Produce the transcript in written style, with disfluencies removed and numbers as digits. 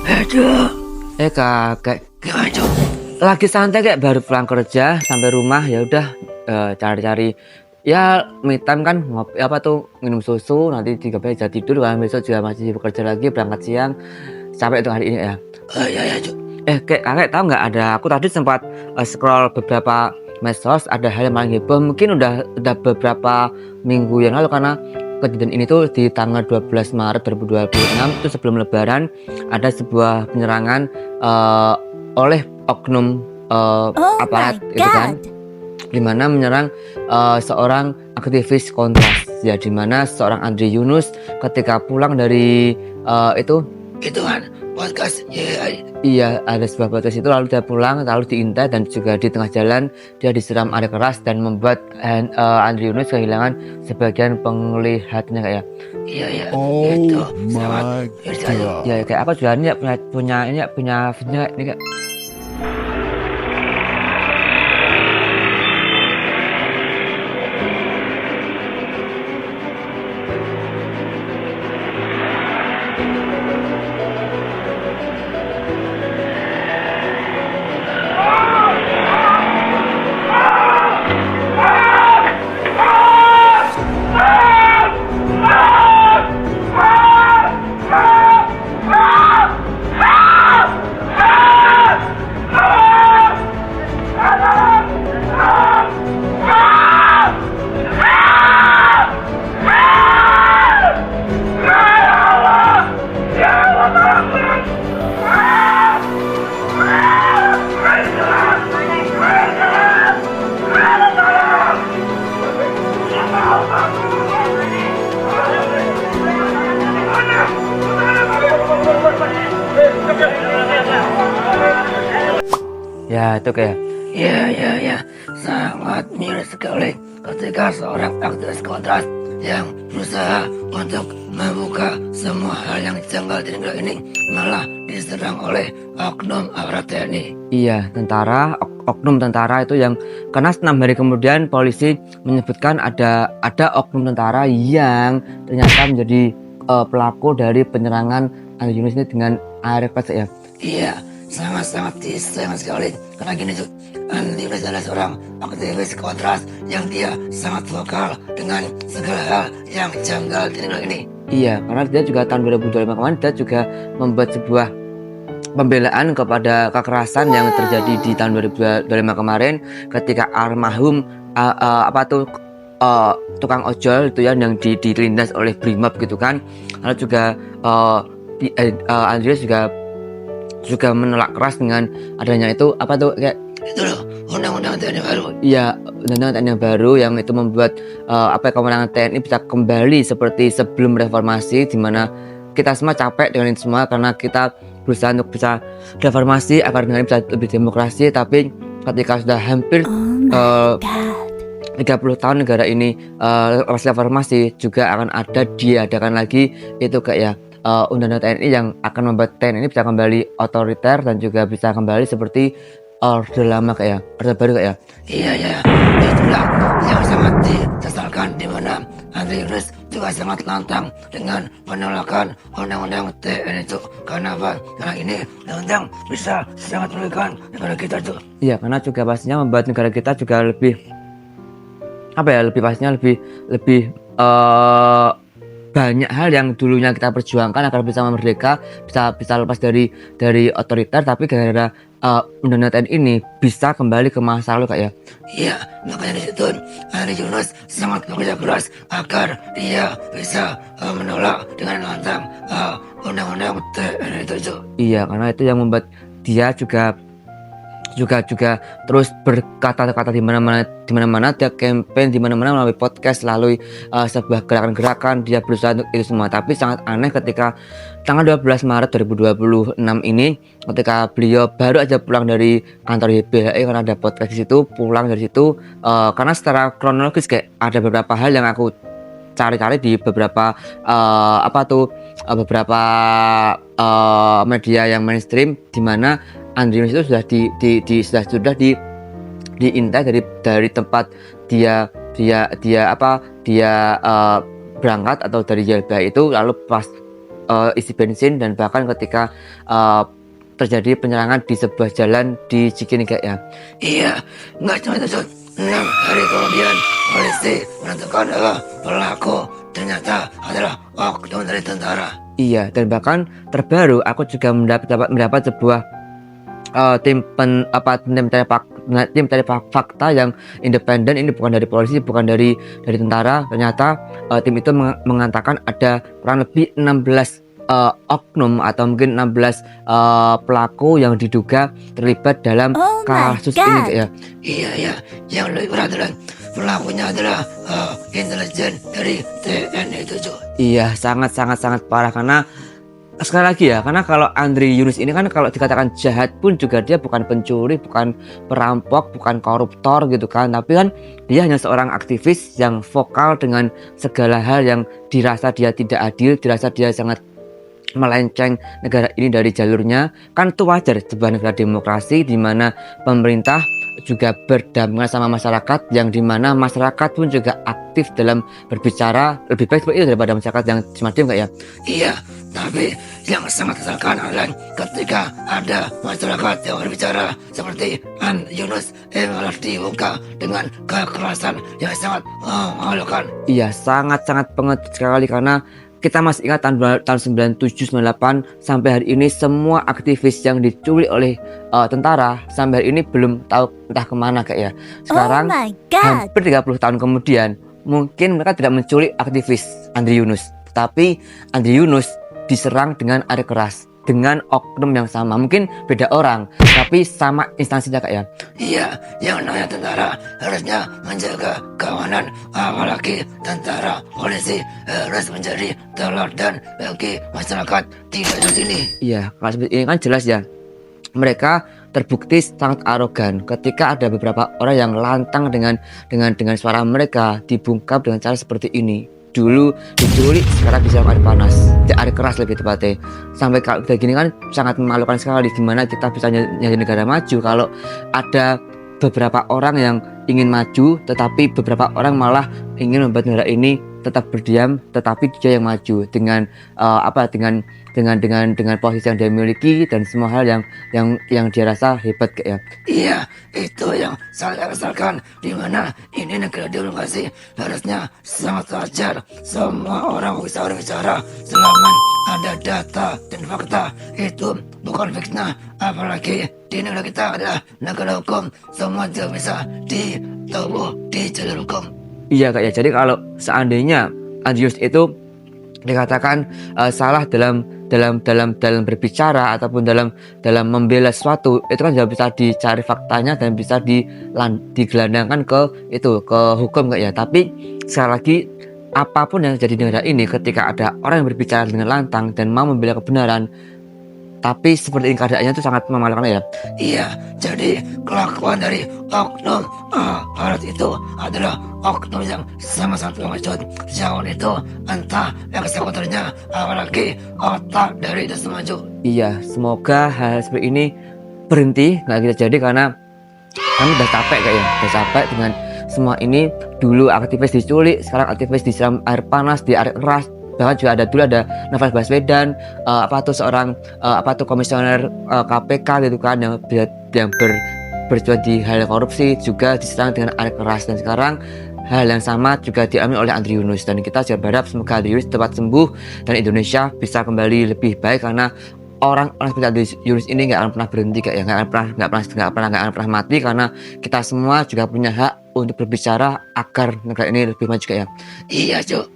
Aduh, Kakek gimana Cuk? lagi santai kayak baru pulang kerja sampai rumah ya udah cari-cari ya me time kan ngopi apa tuh minum susu nanti juga bisa tidur kan besok juga masih bekerja lagi berangkat siang capek tuh hari ini ya. Oh iya Cuk. Kayak kakek tahu nggak ada aku tadi sempat scroll beberapa medsos ada hal yang paling heboh mungkin udah beberapa minggu yang lalu karena kejadian ini tuh di tanggal 12 Maret 2026 itu sebelum Lebaran ada sebuah penyerangan oleh oknum Oh aparat my itu kan god. dimana menyerang seorang aktivis kontras ya dimana seorang Andri Yunus ketika pulang dari itu Itu kan podcast iya ada sebuah podcast itu lalu dia pulang lalu diintai dan juga di tengah jalan dia disiram air keras dan membuat Andri Yunus kehilangan sebagian penglihatannya kayak Iya Oh itu my god. ya kayak apa juga ini ya, punya ini kayak ya itu kayak Iya sangat miris sekali ketika seorang aktivis kontras yang berusaha untuk membuka semua hal yang janggal di negara ini malah diserang oleh oknum aparat TNI. iya oknum tentara itu yang karena 6 hari kemudian polisi menyebutkan ada oknum tentara yang ternyata menjadi pelaku dari penyerangan Andri Yunus ini dengan air keras ya. Iya, sangat disayang sekali. Karena gini Cuk, Andri Yunus adalah seorang aktivis kontras yang dia sangat vokal dengan segala hal yang janggal di negara ini. Iya, karena dia juga tahun 2025 kemarin dia juga membuat sebuah pembelaan kepada kekerasan yang terjadi di tahun 2025 kemarin ketika almarhum tukang ojol itu ya yang dilindas oleh Brimob gitu kan. Lalu juga Andreas juga menolak keras dengan adanya itu apa tuh kayak Itu loh, undang-undang TNI baru. iya undang-undang TNI yang baru yang itu membuat kewenangan TNI bisa kembali seperti sebelum reformasi di mana kita semua capek dengan itu semua karena kita berusaha untuk bisa reformasi agar negara bisa lebih demokrasi tapi ketika sudah hampir Oh my god. 30 tahun negara ini lepas reformasi juga akan diadakan lagi itu kayak undang-undang TNI yang akan membuat TNI bisa kembali otoriter dan juga bisa kembali seperti orde lama kayak orde baru kayak. Iya, itulah yang sangat disesalkan di mana Andri Yunus juga sangat lantang dengan penolakan undang-undang TNI itu. Karena apa? Karena ini undang-undang bisa sangat merugikan negara kita itu. Iya, karena juga pastinya membuat negara kita juga lebih lebih banyak hal yang dulunya kita perjuangkan agar bisa merdeka, bisa lepas dari otoriter, tapi gara-gara undang-undang TNI ini bisa kembali ke masa lalu kayak. Iya, makanya di situ Andri Yunus sangat bekerja keras agar dia bisa menolak dengan lantang undang-undang TNI itu. Iya, karena itu yang membuat dia juga terus berkata-kata di mana-mana dia campaign di mana-mana melalui podcast melalui sebuah gerakan-gerakan dia berusaha untuk itu semua tapi sangat aneh ketika tanggal 12 Maret 2026 ini ketika beliau baru aja pulang dari kantor YBHI karena ada podcast di situ pulang dari situ karena secara kronologis kayak ada beberapa hal yang aku cari-cari di beberapa beberapa media yang mainstream di mana Andri Yunus itu sudah diintai dari tempat dia berangkat atau dari YLBHI itu lalu pas isi bensin, dan bahkan ketika terjadi penyerangan di sebuah jalan di Cikini Kak ya. Iya, nggak cuma itu Jod. 6 hari kemudian polisi menentukan pelaku ternyata adalah oknum dari tentara. Iya, dan bahkan terbaru aku juga mendapat sebuah tim mencari fakta yang independen. Ini bukan dari polisi, bukan dari tentara. Ternyata tim itu mengatakan ada kurang lebih 16 oknum atau mungkin 16 pelaku yang diduga terlibat dalam kasus ini Kak ya. Iya, yang lebih berat adalah pelakunya adalah intelijen dari TNI itu Jod. Iya, sangat parah, karena sekali lagi ya, karena kalau Andri Yunus ini kan kalau dikatakan jahat pun juga dia bukan pencuri, bukan perampok, bukan koruptor gitu kan, tapi kan dia hanya seorang aktivis yang vokal dengan segala hal yang dirasa dia tidak adil, dirasa dia sangat melenceng negara ini dari jalurnya. Kan itu wajar, sebuah negara demokrasi di mana pemerintah juga berdampingan sama masyarakat, yang dimana masyarakat pun juga aktif dalam berbicara. Lebih baik seperti itu daripada masyarakat yang cuma diam Kak ya. Iya, tapi yang sangat kesalkan adalah ketika ada masyarakat yang berbicara seperti Yunus malah dibuka dengan kekerasan yang sangat memalukan. Iya, sangat banget sekali, karena kita masih ingat tahun 97, 98 sampai hari ini semua aktivis yang diculik oleh tentara sampai hari ini belum tahu entah kemana Kak ya. Sekarang hampir 30 tahun kemudian mungkin mereka tidak menculik aktivis Andri Yunus, tapi Andri Yunus diserang dengan air keras dengan oknum yang sama, mungkin beda orang tapi sama instansinya Kak ya. Iya, yang namanya tentara harusnya menjaga keamanan, apalagi tentara polisi harus menjadi teladan bagi masyarakat di daerah sini. Iya, kalau seperti ini kan jelas ya, mereka terbukti sangat arogan ketika ada beberapa orang yang lantang dengan suara mereka dibungkam dengan cara seperti ini. Dulu diculik, sekarang disiram air panas, air keras lebih tepatnya. Sampai kalau udah gini kan sangat memalukan sekali. Gimana kita bisa jadi negara maju kalau ada beberapa orang yang ingin maju, tetapi beberapa orang malah ingin membuat negara ini tetap berdiam, tetapi dia yang maju dengan dengan posisi yang dia miliki dan semua hal yang dia rasa hebat Kak ya. Iya, itu yang saya rasakan, di mana ini negara demokrasi harusnya sangat wajar semua orang bisa berbicara selama ada data dan fakta. Itu bukan fitnah, apalagi di negara kita adalah negara hukum, semua juga bisa ditabuh di jalur hukum. Iya Kak ya, jadi kalau seandainya Andri Yunus itu dikatakan salah dalam berbicara ataupun dalam membela sesuatu, itu kan sudah bisa dicari faktanya dan bisa digelandangkan ke hukum Kak ya. Tapi sekali lagi, apapun yang terjadi di negara ini, ketika ada orang yang berbicara dengan lantang dan mau membela kebenaran, tapi seperti ini keadaannya itu sangat memalukan ya. Iya, jadi kelakuan dari oknum aparat itu adalah oknum yang sangat mengecut. Jauh itu entah eksekutornya, apalagi otak dari itu maju. Iya, semoga hal seperti ini berhenti, nggak kita jadi, karena kami udah capek Kak ya, udah capek dengan semua ini. Dulu aktivis diculik, sekarang aktivis disiram air panas, di air keras. Bahkan juga ada Novel Baswedan, seorang komisioner KPK gitu kan, yang berjuang di hal korupsi juga diserang dengan air keras. Dan sekarang hal yang sama juga dialami oleh Andri Yunus, dan kita juga berharap semoga Andri Yunus cepat sembuh dan Indonesia bisa kembali lebih baik, karena orang-orang seperti Andri Yunus ini nggak akan pernah berhenti Kak ya, nggak akan pernah mati, karena kita semua juga punya hak untuk berbicara agar negara ini lebih maju Kak ya. Iya Cuk.